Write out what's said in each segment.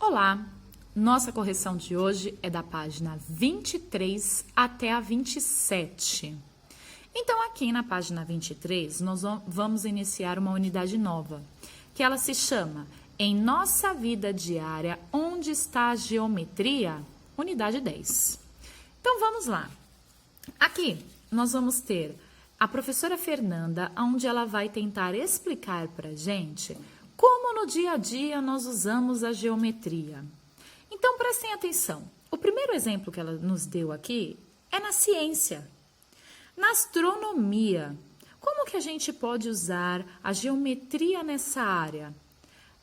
Olá! Nossa correção de hoje é da página 23 até a 27. Então, aqui na página 23, nós vamos iniciar uma unidade nova, que ela se chama Em Nossa Vida Diária, Onde Está a Geometria? Unidade 10. Então, vamos lá. Aqui, nós vamos ter a professora Fernanda, onde ela vai tentar explicar para a gente como no dia a dia nós usamos a geometria. Então, prestem atenção. O primeiro exemplo que ela nos deu aqui é na ciência. Na astronomia, como que a gente pode usar a geometria nessa área?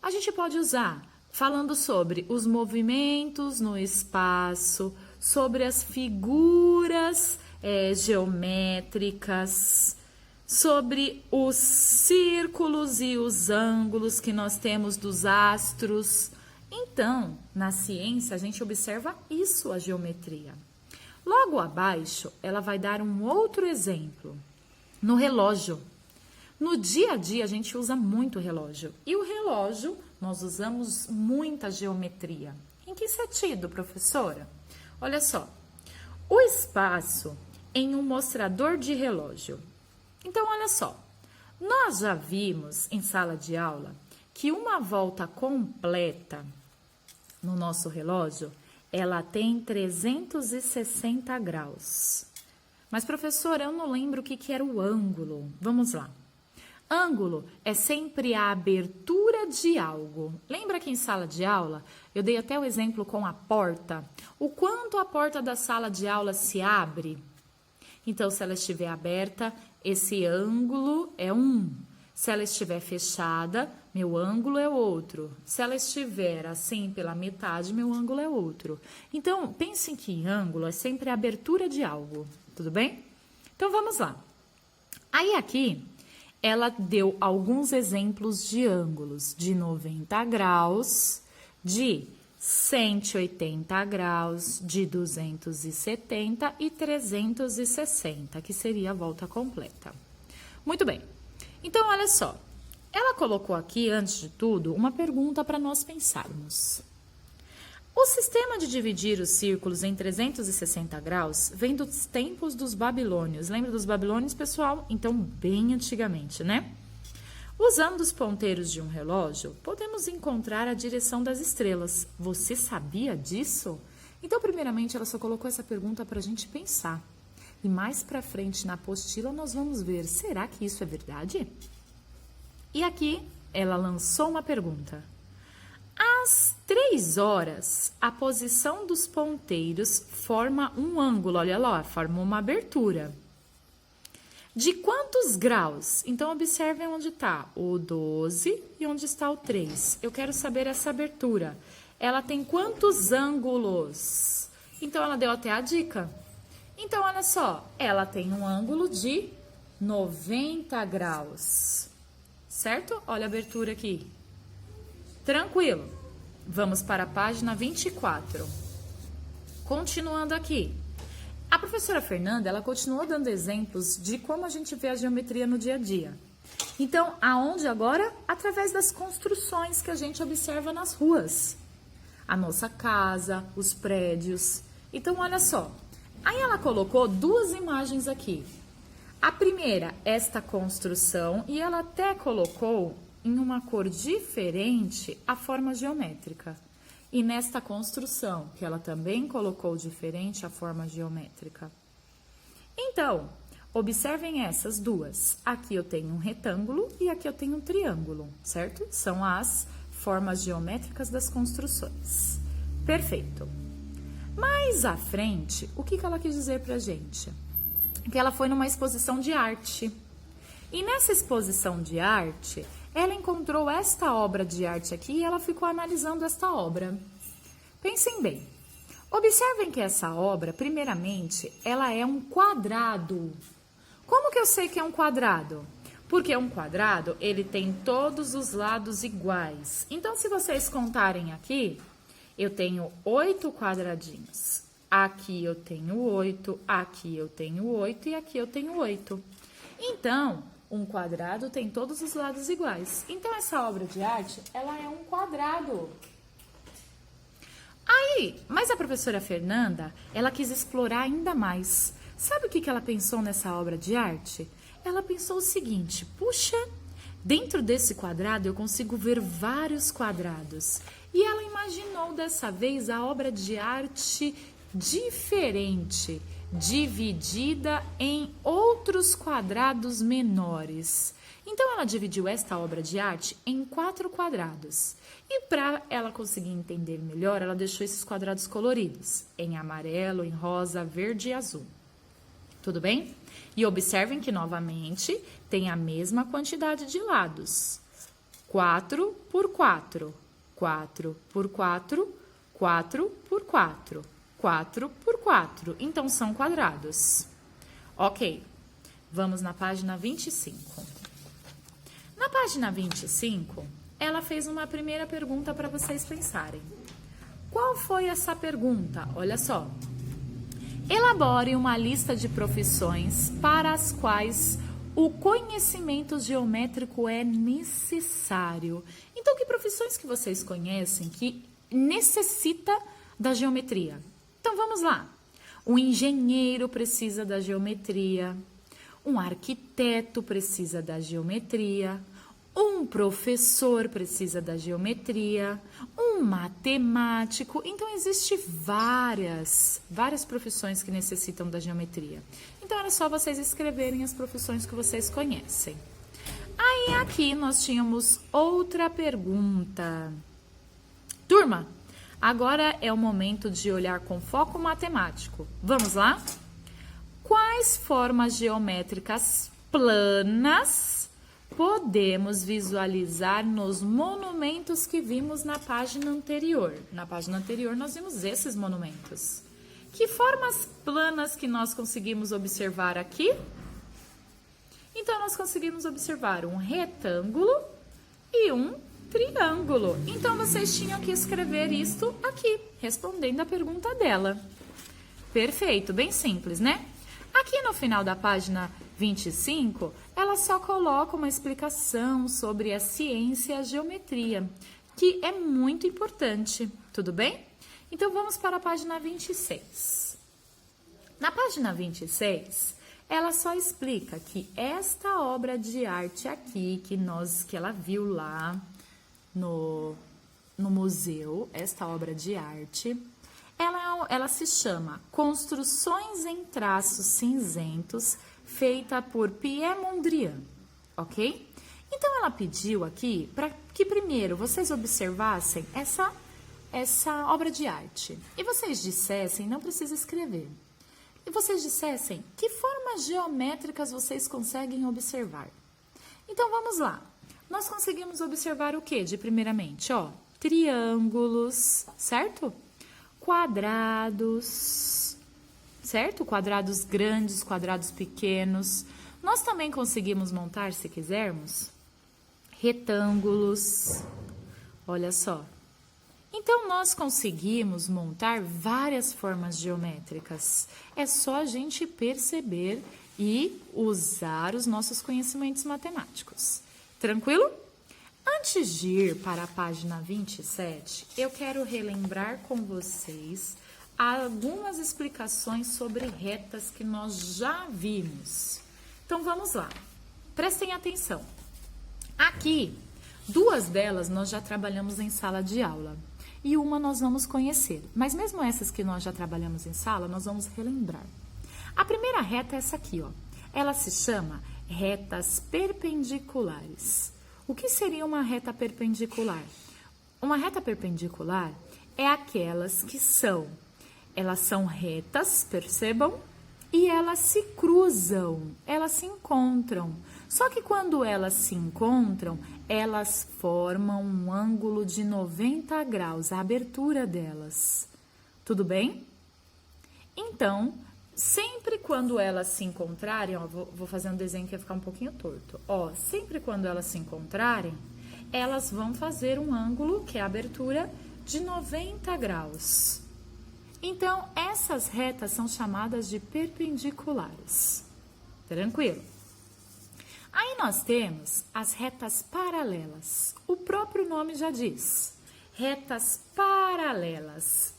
A gente pode usar falando sobre os movimentos no espaço, sobre as figuras geométricas, sobre os círculos e os ângulos que nós temos dos astros. Então, na ciência, a gente observa isso, a geometria. Logo abaixo, ela vai dar um outro exemplo. No relógio. No dia a dia, a gente usa muito o relógio. E o relógio, nós usamos muita geometria. Em que sentido, professora? Olha só. O espaço em um mostrador de relógio. Então, olha só. Nós já vimos em sala de aula que uma volta completa no nosso relógio, ela tem 360 graus. Mas, professora, eu não lembro o que era o ângulo. Vamos lá. Ângulo é sempre a abertura de algo. Lembra que em sala de aula, eu dei até o exemplo com a porta? O quanto a porta da sala de aula se abre? Então, se ela estiver aberta, esse ângulo é 1. Se ela estiver fechada, meu ângulo é outro. Se ela estiver assim pela metade, meu ângulo é outro. Então, pensem que ângulo é sempre a abertura de algo, tudo bem? Então, vamos lá. Aí aqui, ela deu alguns exemplos de ângulos de 90 graus, de 180 graus, de 270 e 360, que seria a volta completa. Muito bem. Então, olha só, ela colocou aqui, antes de tudo, uma pergunta para nós pensarmos. O sistema de dividir os círculos em 360 graus vem dos tempos dos babilônios. Lembra dos babilônios, pessoal? Então, bem antigamente, né? Usando os ponteiros de um relógio, podemos encontrar a direção das estrelas. Você sabia disso? Então, primeiramente, ela só colocou essa pergunta para a gente pensar. E mais para frente na apostila nós vamos ver, será que isso é verdade? E aqui ela lançou uma pergunta. Às 3 horas, a posição dos ponteiros forma um ângulo, olha lá, forma uma abertura. De quantos graus? Então, observem onde está o 12 e onde está o 3. Eu quero saber essa abertura. Ela tem quantos ângulos? Então, ela deu até a dica. Então, olha só, ela tem um ângulo de 90 graus, certo? Olha a abertura aqui. Tranquilo. Vamos para a página 24. Continuando aqui. A professora Fernanda, ela continuou dando exemplos de como a gente vê a geometria no dia a dia. Então, aonde agora? Através das construções que a gente observa nas ruas. A nossa casa, os prédios. Então, olha só. Aí ela colocou 2 imagens aqui. A primeira, esta construção, e ela até colocou em uma cor diferente a forma geométrica. E nesta construção, que ela também colocou diferente a forma geométrica. Então, observem essas duas. Aqui eu tenho um retângulo e aqui eu tenho um triângulo, certo? São as formas geométricas das construções. Perfeito. Mais à frente, o que ela quis dizer pra gente? Que ela foi numa exposição de arte. E nessa exposição de arte, ela encontrou esta obra de arte aqui e ela ficou analisando esta obra. Pensem bem. Observem que essa obra, primeiramente, ela é um quadrado. Como que eu sei que é um quadrado? Porque um quadrado, ele tem todos os lados iguais. Então, se vocês contarem aqui, eu tenho 8 quadradinhos. Aqui eu tenho 8, aqui eu tenho 8 e aqui eu tenho 8. Então, um quadrado tem todos os lados iguais. Então, essa obra de arte, ela é um quadrado. Aí, mas a professora Fernanda, ela quis explorar ainda mais. Sabe o que ela pensou nessa obra de arte? Ela pensou o seguinte: puxa, dentro desse quadrado eu consigo ver vários quadrados. E ela imaginou dessa vez a obra de arte diferente, dividida em outros quadrados menores. Então ela dividiu esta obra de arte em 4 quadrados. E para ela conseguir entender melhor, ela deixou esses quadrados coloridos, em amarelo, em rosa, verde e azul. Tudo bem? E observem que, novamente, tem a mesma quantidade de lados. 4 por 4, 4 por 4, 4 por 4, 4 por 4. Então, são quadrados. Ok, vamos na página 25. Na página 25, ela fez uma primeira pergunta para vocês pensarem. Qual foi essa pergunta? Olha só. Elabore uma lista de profissões para as quais o conhecimento geométrico é necessário. Então, que profissões que vocês conhecem que necessita da geometria? Então, vamos lá. Um engenheiro precisa da geometria. Um arquiteto precisa da geometria. Um professor precisa da geometria, um matemático. Então, existem várias profissões que necessitam da geometria. Então, era só vocês escreverem as profissões que vocês conhecem. Aí, aqui, nós tínhamos outra pergunta. Turma, agora é o momento de olhar com foco matemático. Vamos lá? Quais formas geométricas planas podemos visualizar nos monumentos que vimos na página anterior? Na página anterior, nós vimos esses monumentos. Que formas planas que nós conseguimos observar aqui? Então, nós conseguimos observar um retângulo e um triângulo. Então, vocês tinham que escrever isto aqui, respondendo a pergunta dela. Perfeito, bem simples, né? Aqui no final da página 25, ela só coloca uma explicação sobre a ciência e a geometria, que é muito importante, tudo bem? Então, vamos para a página 26. Na página 26, ela só explica que esta obra de arte aqui, que ela viu lá no museu, esta obra de arte, ela se chama Construções em Traços Cinzentos, feita por Pierre Mondrian, ok? Então, ela pediu aqui para que primeiro vocês observassem essa obra de arte. E vocês dissessem, não precisa escrever, e vocês dissessem que formas geométricas vocês conseguem observar. Então, vamos lá. Nós conseguimos observar o que, de primeiramente? Ó, triângulos, certo? Quadrados, certo? Quadrados grandes, quadrados pequenos. Nós também conseguimos montar, se quisermos, retângulos. Olha só. Então, nós conseguimos montar várias formas geométricas. É só a gente perceber e usar os nossos conhecimentos matemáticos. Tranquilo? Antes de ir para a página 27, eu quero relembrar com vocês algumas explicações sobre retas que nós já vimos. Então, vamos lá. Prestem atenção. Aqui, 2 delas nós já trabalhamos em sala de aula e uma nós vamos conhecer. Mas mesmo essas que nós já trabalhamos em sala, nós vamos relembrar. A primeira reta é essa aqui, ó. Ela se chama retas perpendiculares. O que seria uma reta perpendicular? Uma reta perpendicular é aquelas que elas são retas, percebam, e elas se cruzam, elas se encontram. Só que quando elas se encontram, elas formam um ângulo de 90 graus, a abertura delas. Tudo bem? Então, sempre quando elas se encontrarem, ó, vou fazer um desenho que vai ficar um pouquinho torto. Ó, sempre quando elas se encontrarem, elas vão fazer um ângulo, que é a abertura, de 90 graus. Então, essas retas são chamadas de perpendiculares. Tranquilo? Aí nós temos as retas paralelas. O próprio nome já diz. Retas paralelas.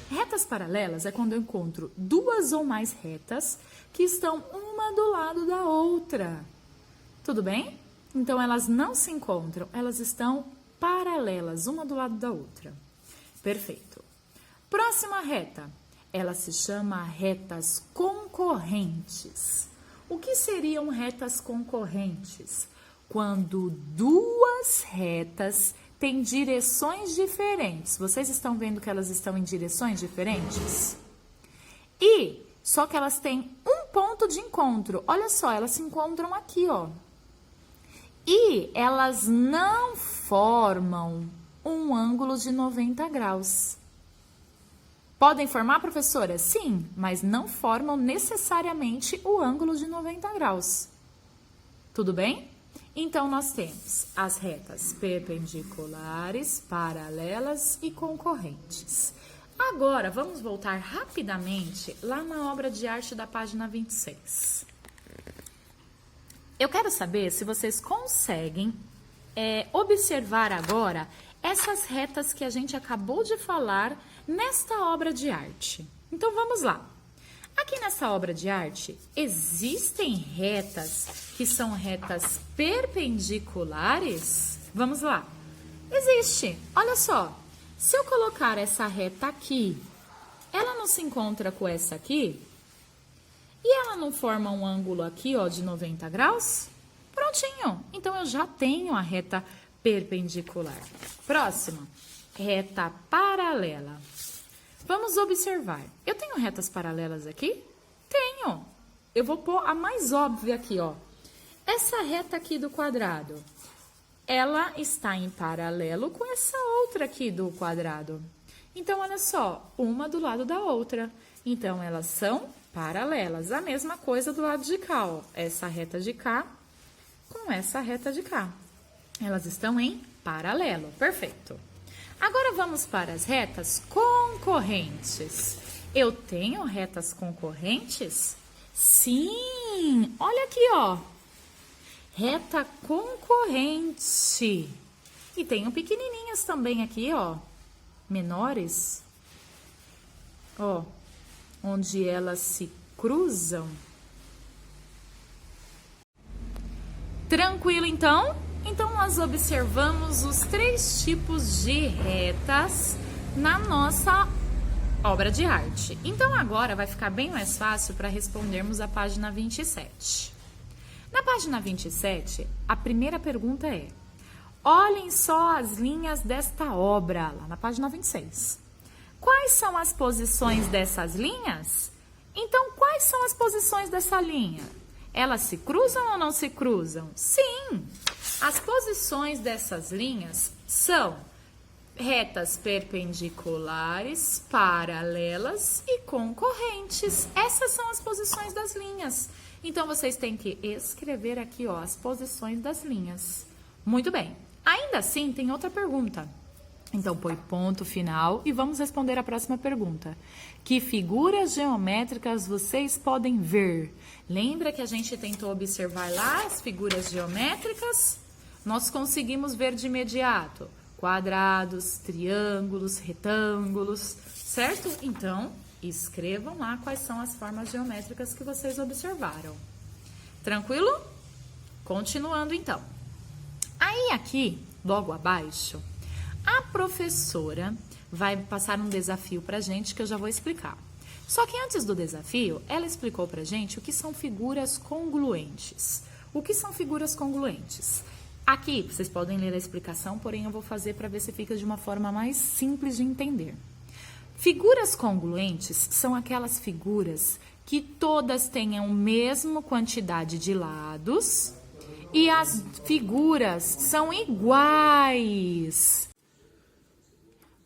Retas paralelas é quando eu encontro duas ou mais retas que estão uma do lado da outra. Tudo bem? Então, elas não se encontram, elas estão paralelas, uma do lado da outra. Perfeito. Próxima reta, ela se chama retas concorrentes. O que seriam retas concorrentes? Quando duas retas têm direções diferentes. Vocês estão vendo que elas estão em direções diferentes? E só que elas têm um ponto de encontro. Olha só, elas se encontram aqui, ó. E elas não formam um ângulo de 90 graus. Podem formar, professora? Sim, mas não formam necessariamente o ângulo de 90 graus. Tudo bem? Então, nós temos as retas perpendiculares, paralelas e concorrentes. Agora, vamos voltar rapidamente lá na obra de arte da página 26. Eu quero saber se vocês conseguem observar agora essas retas que a gente acabou de falar nesta obra de arte. Então, vamos lá. Aqui nessa obra de arte, existem retas que são retas perpendiculares? Vamos lá. Existe. Olha só. Se eu colocar essa reta aqui, ela não se encontra com essa aqui? E ela não forma um ângulo aqui, ó, de 90 graus? Prontinho. Então, eu já tenho a reta perpendicular. Próxima. Reta paralela. Vamos observar. Eu tenho retas paralelas aqui? Tenho. Eu vou pôr a mais óbvia aqui, ó. Essa reta aqui do quadrado, ela está em paralelo com essa outra aqui do quadrado. Então, olha só, uma do lado da outra. Então, elas são paralelas. A mesma coisa do lado de cá, ó. Essa reta de cá com essa reta de cá. Elas estão em paralelo. Perfeito. Agora, vamos para as retas concorrentes. Eu tenho retas concorrentes? Sim! Olha aqui, ó. Reta concorrente. E tenho pequenininhas também aqui, ó. Menores. Ó, onde elas se cruzam. Tranquilo, então? Então, nós observamos os 3 tipos de retas na nossa obra de arte. Então, agora vai ficar bem mais fácil para respondermos a página 27. Na página 27, a primeira pergunta é: olhem só as linhas desta obra, lá na página 26. Quais são as posições dessas linhas? Então, quais são as posições dessa linha? Elas se cruzam ou não se cruzam? Sim! As posições dessas linhas são retas perpendiculares, paralelas e concorrentes. Essas são as posições das linhas. Então, vocês têm que escrever aqui, ó, as posições das linhas. Muito bem. Ainda assim, tem outra pergunta. Então, põe ponto final e vamos responder a próxima pergunta. Que figuras geométricas vocês podem ver? Lembra que a gente tentou observar lá as figuras geométricas? Nós conseguimos ver de imediato quadrados, triângulos, retângulos, certo? Então, escrevam lá quais são as formas geométricas que vocês observaram. Tranquilo? Continuando, então. Aí, aqui, logo abaixo, a professora vai passar um desafio pra gente que eu já vou explicar. Só que antes do desafio, ela explicou pra gente o que são figuras congruentes. O que são figuras congruentes? Aqui, vocês podem ler a explicação, porém eu vou fazer para ver se fica de uma forma mais simples de entender. Figuras congruentes são aquelas figuras que todas tenham a mesma quantidade de lados e as figuras são iguais.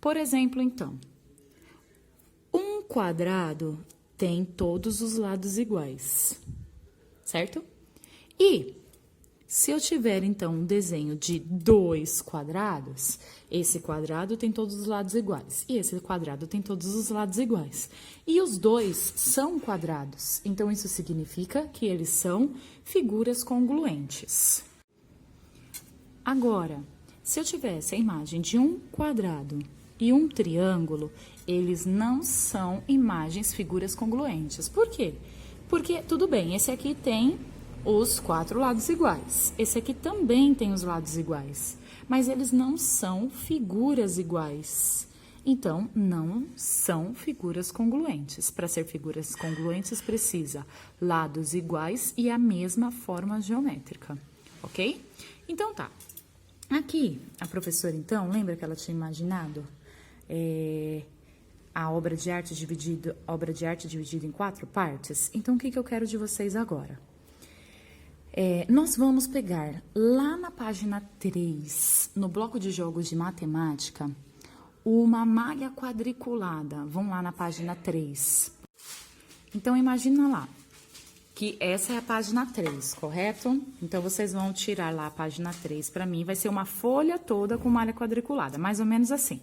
Por exemplo, então, um quadrado tem todos os lados iguais, certo? E se eu tiver, então, um desenho de 2 quadrados, esse quadrado tem todos os lados iguais, e esse quadrado tem todos os lados iguais. E os dois são quadrados, então isso significa que eles são figuras congruentes. Agora, Se eu tivesse a imagem de um quadrado e um triângulo, eles não são imagens, figuras congruentes. Por quê? Porque, tudo bem, esse aqui tem os 4 lados iguais. Esse aqui também tem os lados iguais. Mas eles não são figuras iguais. Então, não são figuras congruentes. Para ser figuras congruentes, precisa lados iguais e a mesma forma geométrica. Ok? Então, tá. Aqui, a professora, então, lembra que ela tinha imaginado a obra de arte dividida em 4 partes? Então, o que eu quero de vocês agora? Nós vamos pegar lá na página 3, no bloco de jogos de matemática, uma malha quadriculada. Vamos lá na página 3. Então, imagina lá que essa é a página 3, correto? Então, vocês vão tirar lá a página 3 para mim. Vai ser uma folha toda com malha quadriculada, mais ou menos assim.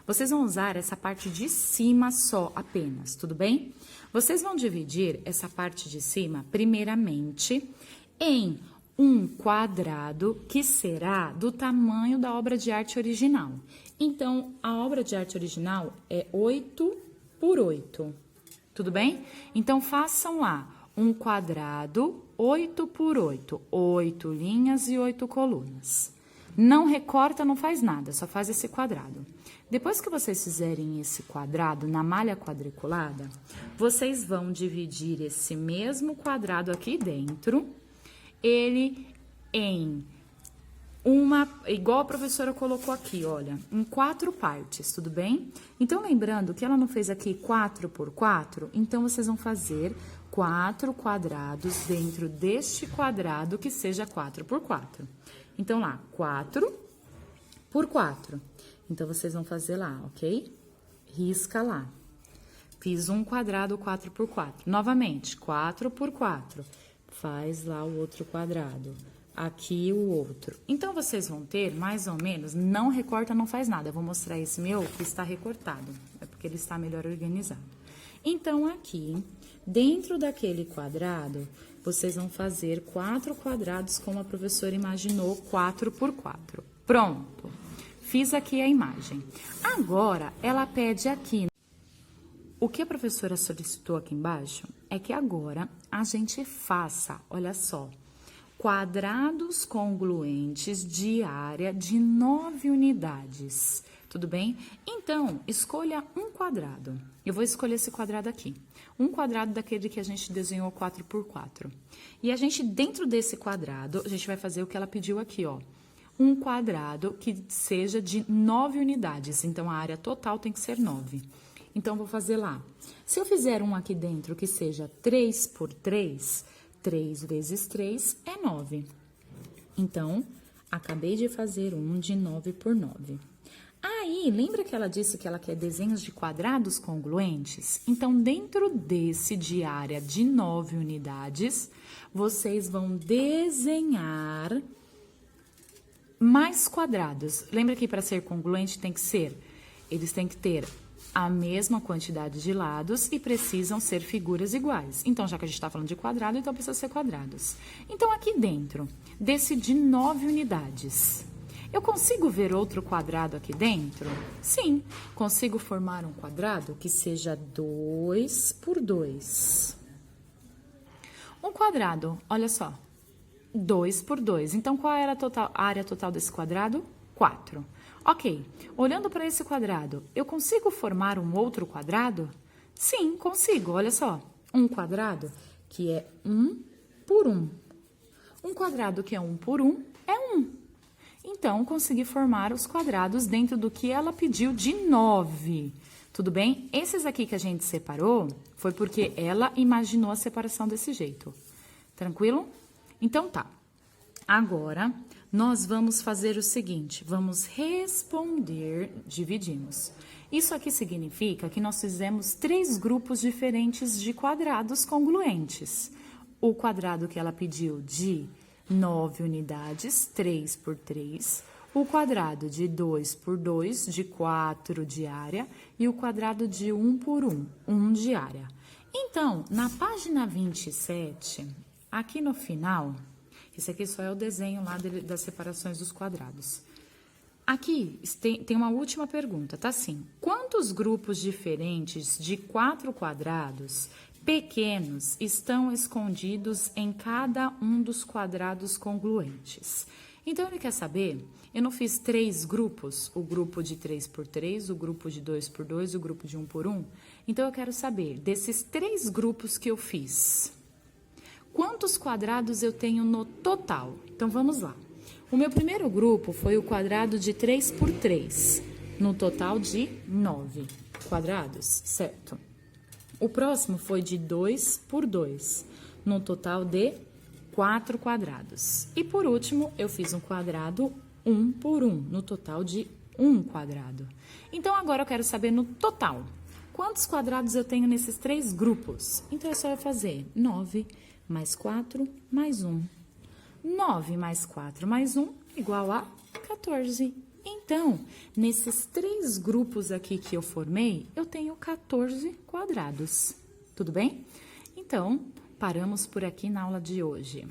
Vocês vão usar essa parte de cima só, apenas, tudo bem? Vocês vão dividir essa parte de cima, primeiramente, em um quadrado que será do tamanho da obra de arte original. Então, a obra de arte original é 8 por 8, tudo bem? Então, façam lá um quadrado 8 por 8, 8 linhas e 8 colunas. Não recorta, não faz nada, só faz esse quadrado. Depois que vocês fizerem esse quadrado na malha quadriculada, vocês vão dividir esse mesmo quadrado aqui dentro, ele em igual a professora colocou aqui, olha, em 4 partes, tudo bem? Então, lembrando que ela não fez aqui 4 por 4, então vocês vão fazer 4 quadrados dentro deste quadrado que seja 4 por 4. Então, lá, 4 por 4. Então, vocês vão fazer lá, ok? Risca lá. Fiz um quadrado 4 por 4. Novamente, 4 por 4. Faz lá o outro quadrado. Aqui o outro. Então, vocês vão ter, mais ou menos, não recorta, não faz nada. Eu vou mostrar esse meu que está recortado. É porque ele está melhor organizado. Então, aqui, dentro daquele quadrado, vocês vão fazer 4 quadrados, como a professora imaginou, 4 por 4. Pronto. Fiz aqui a imagem. Agora, ela pede aqui. O que a professora solicitou aqui embaixo é que agora a gente faça, olha só, quadrados congruentes de área de 9 unidades. Tudo bem? Então, escolha um quadrado. Eu vou escolher esse quadrado aqui. Um quadrado daquele que a gente desenhou 4 por 4. E a gente, dentro desse quadrado, a gente vai fazer o que ela pediu aqui, ó. Um quadrado que seja de 9 unidades. Então, a área total tem que ser 9. Então, vou fazer lá. Se eu fizer um aqui dentro que seja 3 por 3, 3 vezes 3 é 9. Então, acabei de fazer um de 9 por 9. Aí, lembra que ela disse que ela quer desenhos de quadrados congruentes? Então, dentro desse de área de 9 unidades, vocês vão desenhar mais quadrados. Lembra que para ser congruente eles têm que ter a mesma quantidade de lados e precisam ser figuras iguais. Então, já que a gente está falando de quadrado, então precisa ser quadrados. Então, aqui dentro, desse de 9 unidades, eu consigo ver outro quadrado aqui dentro? Sim, consigo formar um quadrado que seja 2 por 2. Um quadrado, olha só, 2 por 2. Então, qual era a área total desse quadrado? 4. Ok, olhando para esse quadrado, eu consigo formar um outro quadrado? Sim, consigo, olha só. Um quadrado que é 1 por 1. Um quadrado que é 1 por 1 é 1. Então, consegui formar os quadrados dentro do que ela pediu de 9. Tudo bem? Esses aqui que a gente separou foi porque ela imaginou a separação desse jeito. Tranquilo? Então, tá. Agora, nós vamos fazer o seguinte, vamos responder, dividimos. Isso aqui significa que nós fizemos 3 grupos diferentes de quadrados congruentes. O quadrado que ela pediu de 9 unidades, 3 por 3. O quadrado de 2 por 2, de 4 de área. E o quadrado de 1 por 1, 1 de área. Então, na página 27, aqui no final... Esse aqui só é o desenho lá das separações dos quadrados. Aqui tem uma última pergunta, tá assim. Quantos grupos diferentes de 4 quadrados pequenos estão escondidos em cada um dos quadrados congruentes? Então, ele quer saber, eu não fiz 3 grupos, o grupo de 3 por 3, o grupo de 2 por 2, o grupo de 1 por 1. Então, eu quero saber, desses 3 grupos que eu fiz, quantos quadrados eu tenho no total? Então, vamos lá. O meu primeiro grupo foi o quadrado de 3 por 3, no total de 9 quadrados, certo? O próximo foi de 2 por 2, no total de 4 quadrados. E por último, eu fiz um quadrado 1 por 1, no total de 1 quadrado. Então, agora eu quero saber no total, quantos quadrados eu tenho nesses 3 grupos? Então, é só eu fazer 9 mais 4 mais 1. 9 mais 4 mais 1 igual a 14. Então, nesses 3 grupos aqui que eu formei, eu tenho 14 quadrados. Tudo bem? Então, paramos por aqui na aula de hoje.